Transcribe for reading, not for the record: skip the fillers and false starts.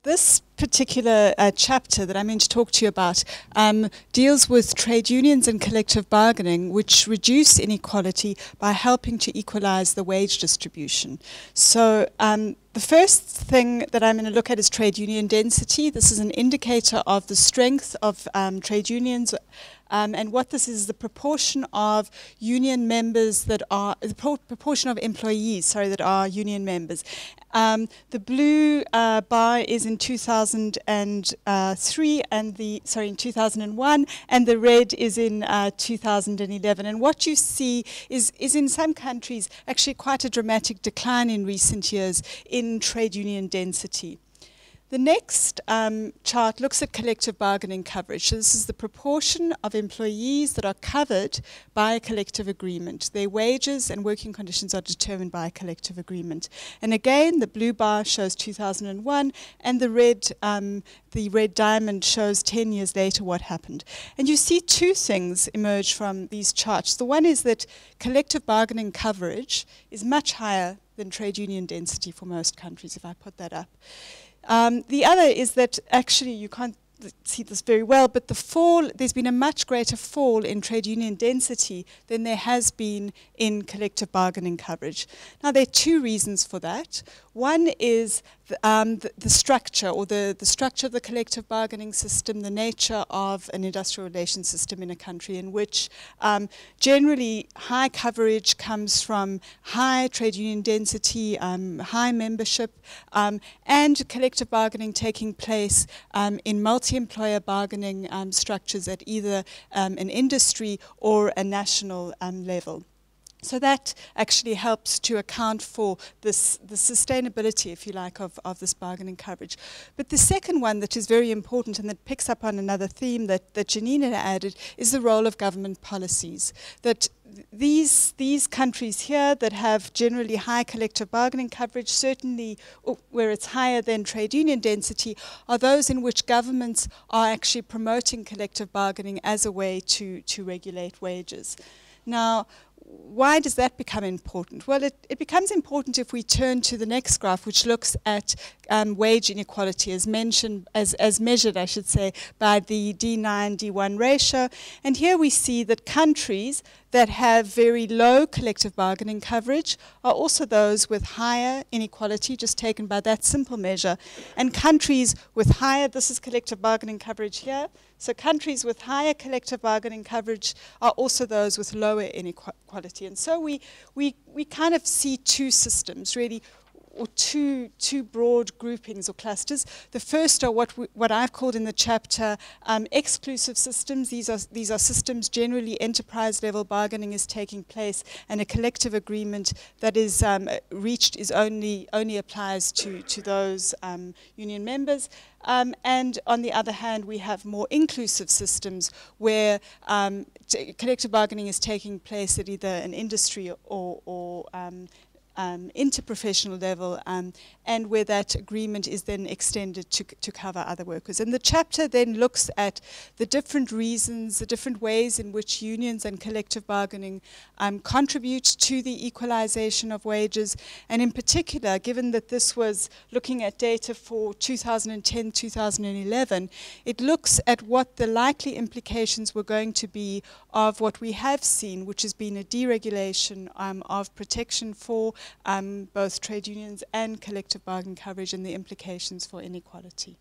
This particular chapter that I'm going to talk to you about deals with trade unions and collective bargaining, which reduce inequality by helping to equalize the wage distribution. So the first thing that I'm going to look at is trade union density. This is an indicator of the strength of trade unions. And what this is the proportion of union members that are, the proportion of employees, sorry, that are union members. The blue bar is in 2003 and in 2001, and the red is in 2011. And what you see is in some countries actually quite a dramatic decline in recent years in trade union density. The next chart looks at collective bargaining coverage. So this is the proportion of employees that are covered by a collective agreement. Their wages and working conditions are determined by a collective agreement. And again, the blue bar shows 2001, and the red diamond shows 10 years later what happened. And you see two things emerge from these charts. The one is that collective bargaining coverage is much higher than trade union density for most countries, if I put that up. The other is that actually you can't see this very well, but there's been a much greater fall in trade union density than there has been in collective bargaining coverage. Now, there are two reasons for that. One is the structure, or the structure of the collective bargaining system, the nature of an industrial relations system in a country in which generally high coverage comes from high trade union density, high membership, and collective bargaining taking place in multi-employer bargaining structures at either an industry or a national level. So that actually helps to account for the sustainability, if you like, of this bargaining coverage. But the second one that is very important and that picks up on another theme that Janine had added is the role of government policies. That these countries here that have generally high collective bargaining coverage, certainly where it's higher than trade union density, are those in which governments are actually promoting collective bargaining as a way to regulate wages. Now, why does that become important? Well, it becomes important if we turn to the next graph, which looks at wage inequality as measured, I should say, by the D9-D1 ratio. And here we see that countries that have very low collective bargaining coverage are also those with higher inequality, just taken by that simple measure. And countries with higher, this is collective bargaining coverage here, so countries with higher collective bargaining coverage are also those with lower inequality. And so we kind of see two systems, really, or two broad groupings or clusters. The first are what I've called in the chapter exclusive systems. These are systems, generally enterprise-level bargaining is taking place, and a collective agreement that is reached is only applies to those union members. And on the other hand, we have more inclusive systems where collective bargaining is taking place at either an industry or interprofessional level, and where that agreement is then extended to cover other workers. And the chapter then looks at the different reasons, the different ways in which unions and collective bargaining contribute to the equalization of wages. And in particular, given that this was looking at data for 2010-2011, it looks at what the likely implications were going to be of what we have seen, which has been a deregulation of protection for both trade unions and collective bargaining coverage, and the implications for inequality.